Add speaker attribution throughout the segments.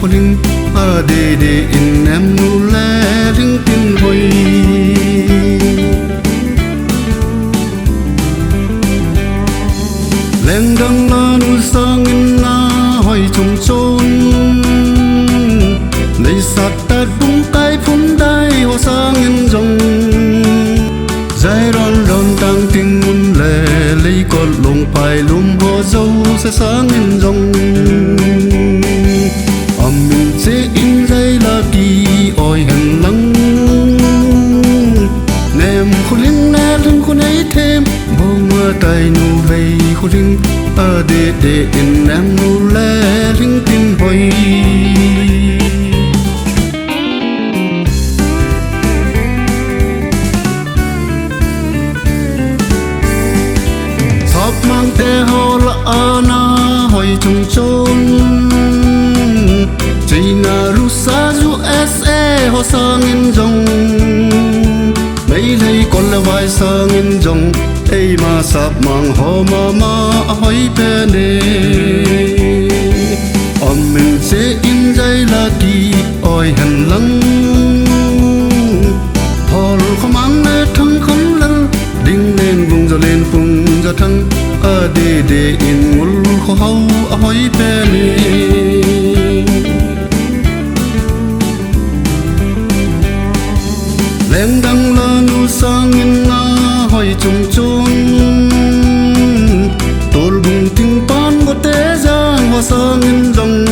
Speaker 1: khô linh à để in em nu lẽ linh tin hồi lên đằng na nu sang in na hỏi chung chôn lấy sát ta đúng cái phun đai hoa sang in rong dài ron tăng tình mun lệ lấy con lồng bài lùm hoa dâu sẽ sáng in rong mình sẽ in dây là kỳ oi hẹn lắng nèm khô linh nè linh khô ấy thêm bồ mưa tay nu về khô linh à để in em nu lẽ linh tin hồi sắp mang tê hồ là ana hỏi chung chôn chỉ na rusa du se ho sang in rong mấy lấy con là vai sang in rong ấy mà sắp mang ho mà hỏi pe nè mình sẽ in dây là kỳ oi hẹn lăng hol không mang nè thăng không lăng đinh lên vùng giờ lên vùng giờ thăng à để in ngul khó hau hỏi pe nè lên đằng la nu sang in na hỏi chung chôn tol bung ting pan go te giang hoa sang in rong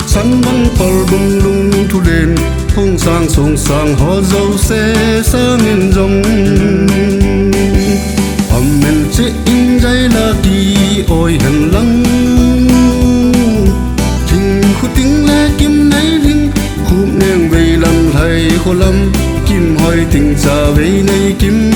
Speaker 1: san băng pal bung lung thu lên phong sang song sang hoa dâu se sang in rong mình sẽ in dây là kỳ oi hẹn lăng tình khu tiếng lẽ kim nấy linh khum neng về làm thầy khô lâm kim hỏi tình xa về này kim